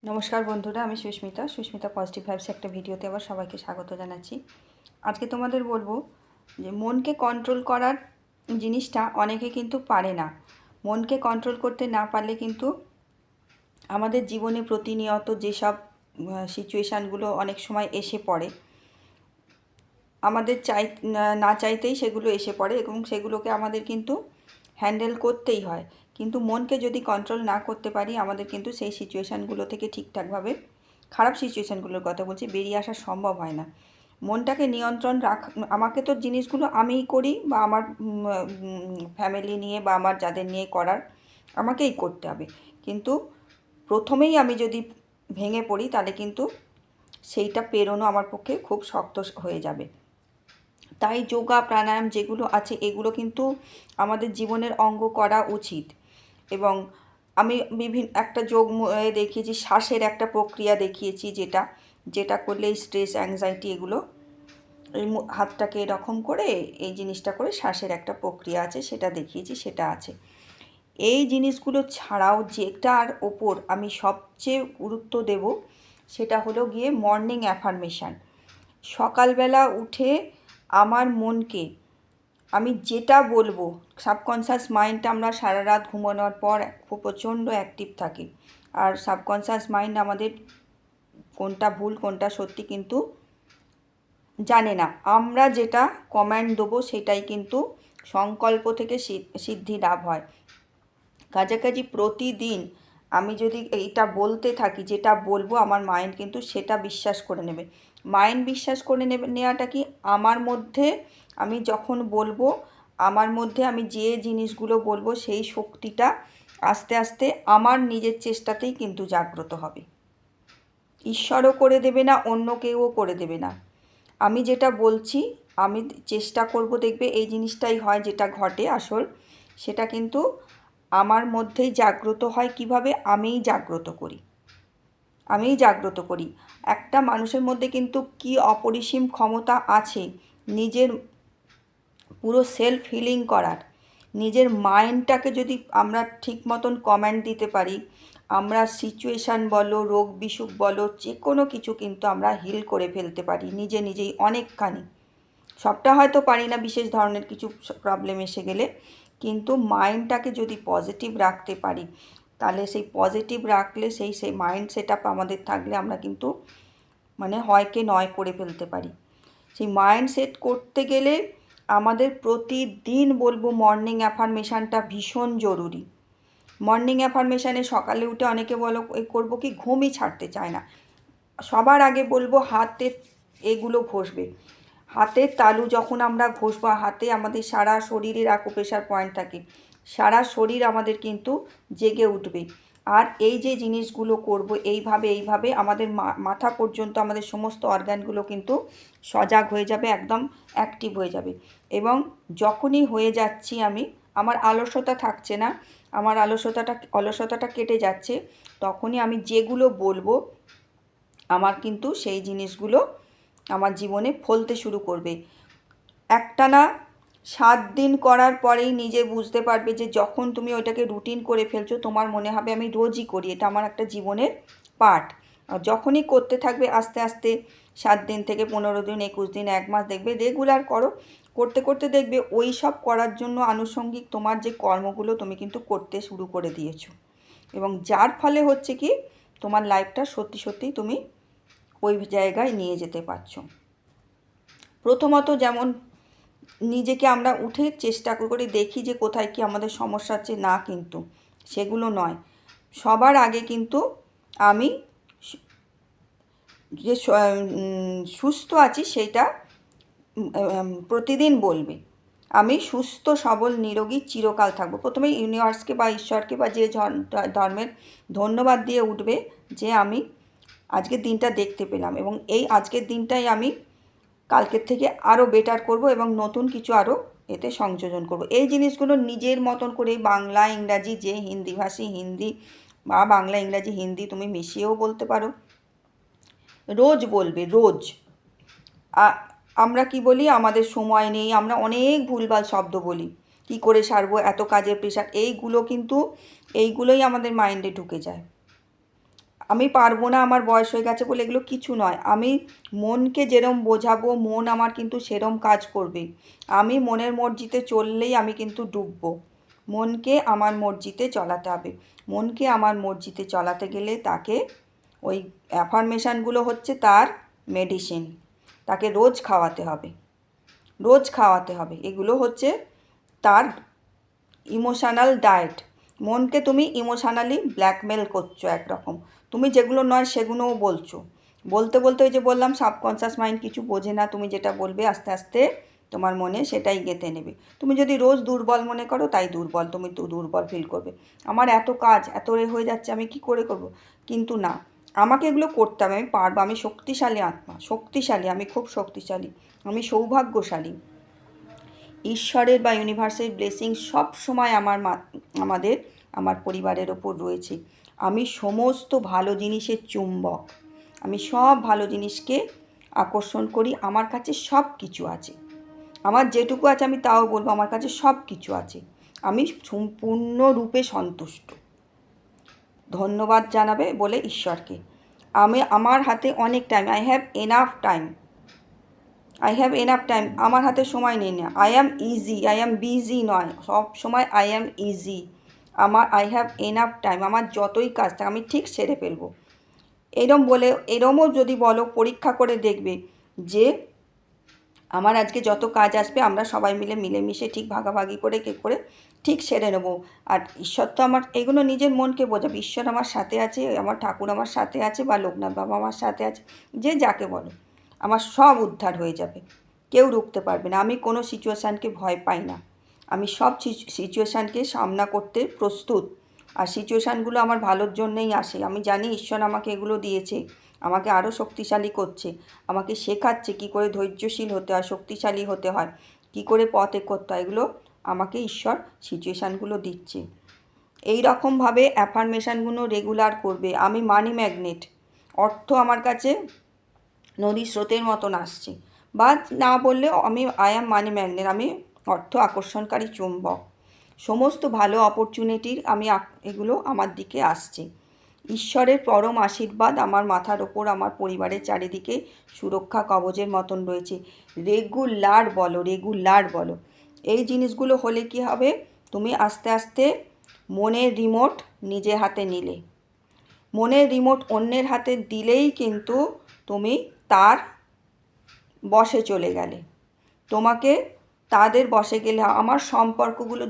নমস্কার বন্ধুরা, আমি সুস্মিতা পজিটিভ ভাইবস একটা ভিডিওতে আবার সবাইকে স্বাগত জানাচ্ছি। আজকে তোমাদের বলবো যে মনকে কন্ট্রোল করার জিনিসটা অনেকে কিন্তু পারে না। মনকে কন্ট্রোল করতে না পারলে কিন্তু আমাদের জীবনে প্রতিনিয়ত যেসব সিচুয়েশানগুলো অনেক সময় এসে পড়ে, আমাদের না চাইতেই সেগুলো এসে পড়ে এবং সেগুলোকে আমাদের কিন্তু হ্যান্ডেল করতেই হয়। কিন্তু মনকে যদি কন্ট্রোল না করতে পারি, আমাদের কিন্তু সেই সিচুয়েশানগুলো থেকে ঠিকঠাকভাবে, খারাপ সিচুয়েশানগুলোর কথা বলছি, বেরিয়ে আসা সম্ভব হয় না। মনটাকে নিয়ন্ত্রণ আমাকে তো জিনিসগুলো আমিই করি বা আমার ফ্যামিলি নিয়ে বা আমার যাদের নিয়ে করার আমাকেই করতে হবে। কিন্তু প্রথমেই আমি যদি ভেঙে পড়ি তাহলে কিন্তু সেইটা পেরোনো আমার পক্ষে খুব শক্ত হয়ে যাবে। তাই যোগা প্রাণায়াম যেগুলো আছে এগুলো কিন্তু আমাদের জীবনের অঙ্গ করা উচিত। এবং আমি একটা যোগ দেখিয়েছি, শ্বাসের একটা প্রক্রিয়া দেখিয়েছি, যেটা করলে স্ট্রেস অ্যাংজাইটি এগুলো, এই হাতটাকে এরকম করে এই জিনিসটা করে শ্বাসের একটা প্রক্রিয়া আছে, সেটা দেখিয়েছি, সেটা আছে। এই জিনিসগুলো ছাড়াও যেটার ওপর আমি সবচেয়ে গুরুত্ব দেব সেটা হলো গিয়ে মর্নিং অ্যাফার্মেশান। সকালবেলা উঠে আমার মনকে আমি যেটা বলবো, সাবকনশাস মাইন্ডটা আমরা সারা রাত ঘুমানোর পর খুব প্রচণ্ড অ্যাক্টিভ থাকে, আর সাবকনশাস মাইন্ড আমাদের কোনটা ভুল কোনটা সত্যি কিন্তু জানে না। আমরা যেটা কমান্ড দেবো সেটাই কিন্তু সংকল্প থেকে সিদ্ধি লাভ হয়। কাছাকাছি প্রতিদিন আমি যদি এইটা বলতে থাকি, যেটা বলবো আমার মাইন্ড কিন্তু সেটা বিশ্বাস করে নেবে। মাইন্ড বিশ্বাস করে নেওয়াটা কি, আমার মধ্যে আমি যখন বলবো, আমার মধ্যে আমি যে জিনিসগুলো বলবো সেই শক্তিটা আস্তে আস্তে আমার নিজের চেষ্টাতেই কিন্তু জাগ্রত হবে। ঈশ্বরও করে দেবে না, অন্য কেউও করে দেবে না। আমি যেটা বলছি, আমি চেষ্টা করব, দেখবে এই জিনিসটাই হয়, যেটা ঘটে আসল, সেটা কিন্তু আমার মধ্যেই জাগ্রত হয়। কিভাবে? আমিই জাগ্রত করি। একটা মানুষের মধ্যে কিন্তু কি অপরিসীম ক্ষমতা আছে নিজের পুরো সেলফ হিলিং করার। নিজের মাইন্ডটাকে যদি আমরা ঠিক মতন কমান্ড দিতে পারি, আমরা সিচুয়েশান বলো, রোগ বিসুখ বলো, যে কোনো কিছু কিন্তু আমরা হিল করে ফেলতে পারি নিজেই অনেকখানি। সবটা হয়তো পারি না, বিশেষ ধরনের কিছু প্রবলেম এসে গেলে, কিন্তু মাইন্ডটাকে যদি পজিটিভ রাখতে পারি, তাহলে সেই পজিটিভ রাখলে সেই মাইন্ড সেট আপ আমাদের থাকলে আমরা কিন্তু হয়কে নয় করে ফেলতে পারি। সেই মাইন্ড সেট করতে গেলে আমাদের প্রতিদিন বলবো মর্নিং অ্যাফার্মেশানটা ভীষণ জরুরি। মর্নিং অ্যাফার্মেশানে সকালে উঠে অনেকে বলো করবো কি, ঘুমই ছাড়তে চায় না। সবার আগে বলবো হাতে এগুলো ঘষবে। হাতের তালু যখন আমরা ঘষবো, হাতে আমাদের সারা শরীরের অ্যাকুপ্রেশার পয়েন্ট থাকে, সারা শরীর আমাদের কিন্তু জেগে উঠবে। আর এই যে জিনিসগুলো করব এইভাবে আমাদের মাথা পর্যন্ত আমাদের সমস্ত অর্গানগুলো কিন্তু সজাগ হয়ে যাবে, একদম অ্যাক্টিভ হয়ে যাবে। এবং যখনই হয়ে যাচ্ছি আমি, আমার আলস্যতা থাকছে না, আমার অলসতাটা কেটে যাচ্ছে, তখনই আমি যেগুলো বলবো আমার কিন্তু সেই জিনিসগুলো আমার জীবনে ফলতে শুরু করবে। একটানা 7 দিন করার পরেই নিজে বুঝতে পারবে যে যখন তুমি ওইটাকে রুটিন করে ফেলছো, তোমার মনে হবে আমি রোজই করি, এটা আমার একটা জীবনের পার্ট। আর যখনই করতে থাকবে আস্তে আস্তে 7 দিন থেকে 15 দিন, 21 দিন, 1 মাস, দেখবে রেগুলার করতে করতে দেখবে ওই সব করার জন্য আনুষঙ্গিক তোমার যে কর্মগুলো তুমি কিন্তু করতে শুরু করে দিয়েছো, এবং যার ফলে হচ্ছে কি, তোমার লাইফটা সত্যি তুমি ওই জায়গায় নিয়ে যেতে পারছো। প্রথমত যেমন নিজেকে আমরা উঠে চেষ্টা করে দেখি যে কোথায় কি আমাদের সমস্যা হচ্ছে, না কিন্তু সেগুলো নয়। সবার আগে কিন্তু আমি যে সুস্থ আছি সেইটা প্রতিদিন বলবে। আমি সুস্থ সবল নিরোগী চিরকাল থাকবো। প্রথমে ইউনিভার্সকে বা ঈশ্বরকে বা যে ধর্মের ধন্যবাদ দিয়ে উঠবে যে আমি আজকের দিনটা দেখতে পেলাম, এবং এই আজকের দিনটাই আমি কালকের থেকে আরও বেটার করব এবং নতুন কিছু আরও এতে সংযোজন করব। এই জিনিসগুলো নিজের মতন করে বাংলা ইংরাজি, যে হিন্দিভাষী হিন্দি বা বাংলা ইংরাজি হিন্দি তুমি মিশিয়েও বলতে পারো, রোজ বলবে, রোজ। আমরা কি বলি, আমাদের সময় নেই, আমরা অনেক ভুলভাল শব্দ বলি, কি করে সারবো, এত কাজের প্রেশার, এইগুলোই আমাদের মাইন্ডে ঢুকে যায়। আমি পারবো না, আমার বয়স হয়ে গেছে বলে এগুলো কিছু নয়। আমি মনকে যেরম বোঝাবো মন আমার কিন্তু সেরম কাজ করবে। আমি মনের মর্জিতে চললেই আমি কিন্তু ডুববো। মনকে আমার মর্জিতে চলাতে হবে। মনকে আমার মর্জিতে চলাতে গেলে তাকে ওই অ্যাফার্মেশানগুলো হচ্ছে তার মেডিসিন। তাকে রোজ খাওয়াতে হবে, রোজ খাওয়াতে হবে। এগুলো হচ্ছে তার ইমোশনাল ডায়েট। মনকে তুমি ইমোশনালি ব্ল্যাকমেল করছো একরকম। তুমি যেগুলো নয় সেগুলোও বলছো। বলতে বলতে ওই যে বললাম সাবকনশাস মাইন্ড কিছু বোঝে না। তুমি যেটা বলবে আস্তে আস্তে তোমার মনে সেটাই গেঁথে নেবে। তুমি যদি রোজ দুর্বল মনে করো তাই দুর্বল, তুমি তো দুর্বল ফিল করবে। আমার এত কাজ এত হয়ে যাচ্ছে, আমি কি করে করব? কিন্তু না, আমাকে এগুলো করতে হবে, আমি পারবো, আমি শক্তিশালী আত্মা, শক্তিশালী, আমি খুব শক্তিশালী, আমি সৌভাগ্যশালী। ঈশ্বরের বা ইউনিভার্সের ব্লেসিং সব সময় আমার পরিবারের ওপর রয়েছে। আমি সমস্ত ভালো জিনিসের চুম্বক। আমি সব ভালো জিনিসকে আকর্ষণ করি। আমার কাছে সব কিছু আছে। আমার যেটুকু আছে আমি তাও বলবো আমার কাছে সব কিছু আছে। আমি সম্পূর্ণরূপে সন্তুষ্ট। ধন্যবাদ জানাবে বলে ঈশ্বরকে। আমার হাতে অনেক time, I have enough time. আমার হাতে সময় নেই না। I am easy, I am busy নয়, সব সময় I am easy. I have enough time. আমার যতই কাজ থাকে আমি ঠিক সেরে ফেলবো। এরমও যদি বলো, পরীক্ষা করে দেখবে যে আমার আজকে যত কাজ আসবে আমরা সবাই মিলেমিশে ঠিক ভাগাভাগি করে ঠিক সেরে নেবো। আর ঈশ্বর তো আমার, এগুলো নিজের মনকে বোঝাবে। ঈশ্বর আমার সাথে আছে, আমার ঠাকুর আমার সাথে আছে, বা লোকনাথ বাবা আমার সাথে আছে, যে যাকে বলো, আমার সব উদ্ধার হয়ে যাবে। কেউ রুখতে পারবে না। আমি কোনো সিচুয়েশানকে ভয় পাই না। আমি সব সিচুয়েশানকে সামনা করতে প্রস্তুত। আর সিচুয়েশানগুলো আমার ভালোর জন্যই আসে। আমি জানি ঈশ্বর আমাকে এগুলো দিয়েছে, আমাকে আরও শক্তিশালী করছে, আমাকে শেখাচ্ছে কী করে ধৈর্যশীল হতে হয়, শক্তিশালী হতে হয়, কী করে পথে করতে হয়। এগুলো আমাকে ঈশ্বর সিচুয়েশানগুলো দিচ্ছে। এই রকমভাবে অ্যাফার্মেশানগুলো রেগুলার করবে। আমি মানি ম্যাগনেট। অর্থ আমার কাছে নদীর স্রোতের মতন আসছে। বা না বললেও আই অ্যাম মানি ম্যাগনেট। আমি অর্থ আকর্ষণকারী চুম্বক। সমস্ত ভালো অপরচুনিটির এগুলো আমার দিকে আসছে। ঈশ্বরের পরম আশীর্বাদ আমার মাথার ওপর, আমার পরিবারের চারিদিকে সুরক্ষা কবচের মতন রয়েছে। রেগুলার বলো। এই জিনিসগুলো হলে কি হবে? তুমি আস্তে আস্তে মনের রিমোট নিজে হাতে নিলে। মনের রিমোট অন্যের হাতে দিলেই কিন্তু তুমি তার বশে চলে গেলে। তোমাকে তাদের বশে গেলে আমার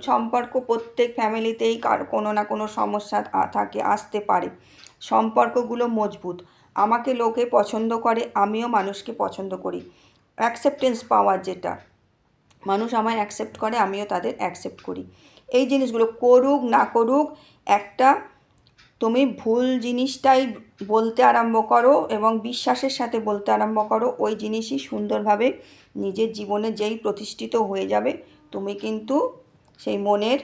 সম্পর্ক প্রত্যেক ফ্যামিলিতেই কোনো না কোনো সমস্যা আসতে পারে। সম্পর্কগুলো মজবুত। আমাকে লোকে পছন্দ করে, আমিও মানুষকে পছন্দ করি। অ্যাকসেপ্টেন্স পাওয়ার, যেটা মানুষ আমায় অ্যাকসেপ্ট করে, আমিও তাদের অ্যাকসেপ্ট করি। এই জিনিসগুলো করুক না করুক, একটা তুমি ভুল জিনিসটাই বলতে আরম্ভ করো এবং বিশ্বাসের সাথে বলতে আরম্ভ করো, ওই জিনিসই সুন্দরভাবে নিজের জীবনে যেই প্রতিষ্ঠিত হয়ে যাবে, তুমি কিন্তু সেই মনের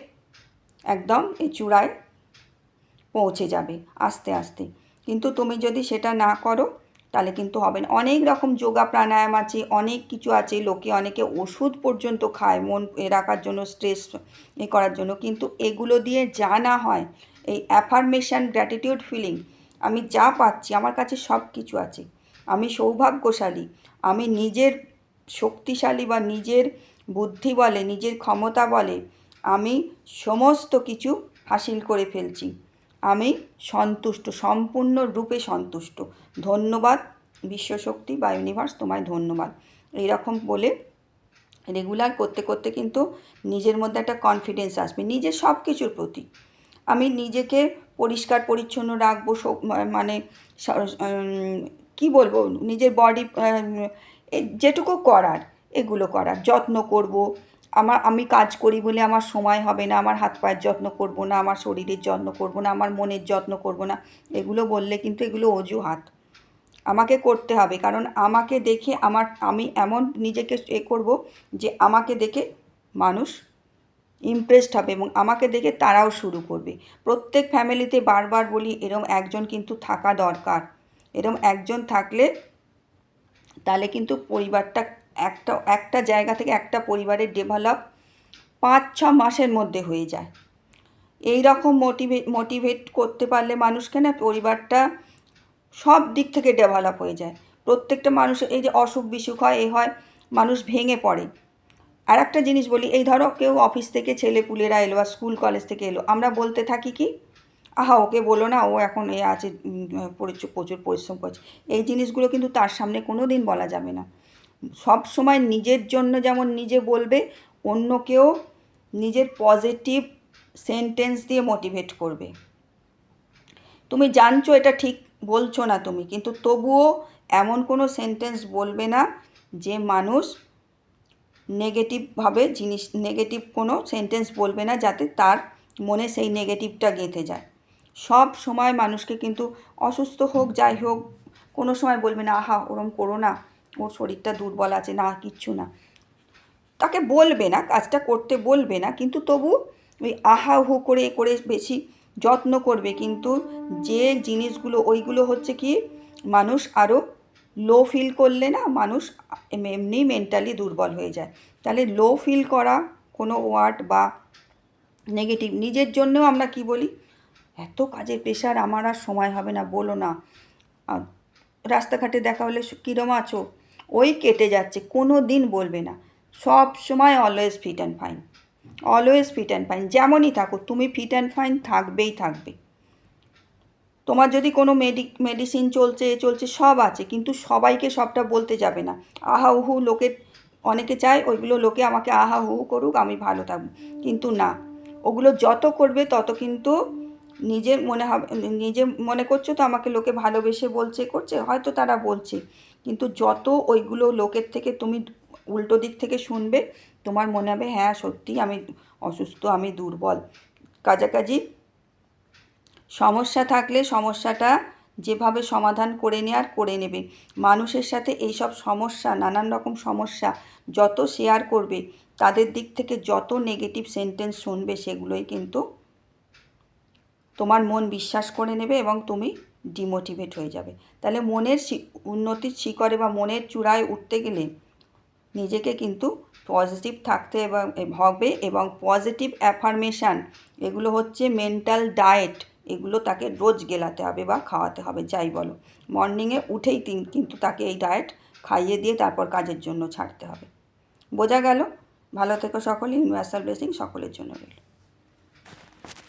একদম এই চূড়ায় পৌঁছে যাবে আস্তে আস্তে। কিন্তু তুমি যদি সেটা না করো তাহলে কিন্তু হবে না। অনেক রকম যোগা প্রাণায়াম আছে, অনেক কিছু আছে। অনেকে ওষুধ পর্যন্ত খায় মন রাখার জন্য, স্ট্রেস করার জন্য। কিন্তু এগুলো দিয়ে যা না হয়, এই অ্যাফার্মেশন, গ্র্যাটিটিউড ফিলিং, আমি যা পাচ্ছি, আমার কাছে সব কিছু আছে, আমি সৌভাগ্যশালী, আমি নিজের শক্তিশালী বা নিজের বুদ্ধি বলে, নিজের ক্ষমতা বলে আমি সমস্ত কিছু হাসিল করে ফেলছি। আমি সন্তুষ্ট, সম্পূর্ণরূপে সন্তুষ্ট। ধন্যবাদ বিশ্বশক্তি বা ইউনিভার্স, তোমায় ধন্যবাদ। এইরকম বলে রেগুলার করতে করতে কিন্তু নিজের মধ্যে একটা কনফিডেন্স আসবে নিজের সব কিছুর প্রতি। আমি নিজেকে পরিষ্কার পরিচ্ছন্ন রাখবো, মানে কি বলবো, নিজের বডি যেটুকু করার এগুলো করার যত্ন করব। আমি কাজ করি বলে আমার সময় হবে না, আমার হাত পায়ের যত্ন করব না, আমার শরীরের যত্ন করব না, আমার মনের যত্ন করব না, এগুলো বললে কিন্তু এগুলো অজুহাত। আমাকে করতে হবে, কারণ আমাকে দেখে আমি এমন নিজেকে করব যে আমাকে দেখে মানুষ ইমপ্রেসড হবে এবং আমাকে দেখে তারাও শুরু করবে। প্রত্যেক ফ্যামিলিতে বারবার বলি এরম একজন কিন্তু থাকা দরকার। এরম একজন থাকলে তাহলে কিন্তু পরিবারটা একটা জায়গা থেকে একটা পরিবারের ডেভেলপ 5-6 মাসের মধ্যে হয়ে যায়। এই রকম মোটিভেট করতে পারলে মানুষকে না, পরিবারটা সব দিক থেকে ডেভেলপ হয়ে যায়। প্রত্যেকটা মানুষের এই যে অসুখ বিসুখ হয়, এ হয়, মানুষ ভেঙে পড়ে। আর একটা জিনিস বলি, এই ধরো কেউ অফিস থেকে ছেলেপুলেরা এলো বা স্কুল কলেজ থেকে এলো, আমরা বলতে থাকি কি, আহা ওকে বলো না, ও এখন এ আছে, প্রচুর পরিশ্রম করছে। এই জিনিসগুলো কিন্তু তার সামনে কোনো দিন বলা যাবে না। সব সময় নিজের জন্য যেমন নিজে বলবে, অন্যকেও নিজের পজিটিভ সেন্টেন্স দিয়ে মোটিভেট করবে। তুমি জানছো এটা ঠিক বলছো না তুমি, কিন্তু তবুও এমন কোনো সেন্টেন্স বলবে না যে মানুষ নেগেটিভভাবে নেগেটিভ কোনো সেন্টেন্স বলবে না, যাতে তার মনে সেই নেগেটিভটা গেঁথে যায়। সব সময় মানুষকে কিন্তু অসুস্থ হোক যাই হোক, কোনো সময় বলবে না আহা ওরম করো না, ওর শরীরটা দুর্বল আছে, না কিচ্ছু না। তাকে বলবে না, কাজটা করতে বলবে না, কিন্তু তবু ওই আহা হু করে করে বেশি যত্ন করবে। কিন্তু যে জিনিসগুলো ওইগুলো হচ্ছে কি, মানুষ আরও লো ফিল করলে না মানুষ এমনি মেন্টালি দুর্বল হয়ে যায়। তাহলে লো ফিল করা কোনো ওয়ার্ড বা নেগেটিভ, নিজের জন্যও আমরা কি বলি, এত কাজের প্রেশার, আমার আর সময় হবে না, বলো না। রাস্তাঘাটে দেখা হলে কীরম আছো, ওই কেটে যাচ্ছে, কোনো দিন বলবে না। সব সময় always fit and fine, always fit and fine. যেমনই থাকো তুমি ফিট অ্যান্ড ফাইন থাকবেই থাকবে। তোমার যদি কোনো মেডিসিন চলছে সব আছে, কিন্তু সবাইকে সবটা বলতে যাবে না। আহা উহু লোকে অনেকে চায় ওইগুলো লোকে আমাকে আহা হু করুক, আমি ভালো থাকবো, কিন্তু না, ওগুলো যত করবে তত কিন্তু নিজের মনে হবে, নিজে মনে করছো তো আমাকে লোকে ভালোবেসে বলছে করছে, হয়তো তারা বলছে, কিন্তু যত ওইগুলো লোকের থেকে তুমি উল্টো দিক থেকে শুনবে, তোমার মনে হবে হ্যাঁ সত্যি আমি অসুস্থ, আমি দুর্বল। কাছাকাছি সমস্যা থাকলে সমস্যাটা যেভাবে সমাধান করে নেবে। মানুষের সাথে এইসব সমস্যা, নানান রকম সমস্যা যত শেয়ার করবে, তাদের দিক থেকে যত নেগেটিভ সেন্টেন্স শুনবে, সেগুলোই কিন্তু তোমার মন বিশ্বাস করে নেবে এবং তুমি ডিমোটিভেট হয়ে যাবে। তাহলে মনের উন্নতির শিখরে বা মনের চূড়ায় উঠতে গেলে নিজেকে কিন্তু পজিটিভ থাকতে হবে, এবং পজিটিভ অ্যাফার্মেশান, এগুলো হচ্ছে মেন্টাল ডায়েট, এগুলো তাকে রোজ গেলাতে হবে বা খাওয়াতে হবে, যাই বলো। মর্নিংয়ে উঠেই কিন্তু তাকে এই ডায়েট খাইয়ে দিয়ে তারপর কাজের জন্য ছাড়তে হবে। বোঝা গেল? ভালো থেকো সকলে, ইউনিভার্সাল ব্লেসিং সকলের জন্য রইল।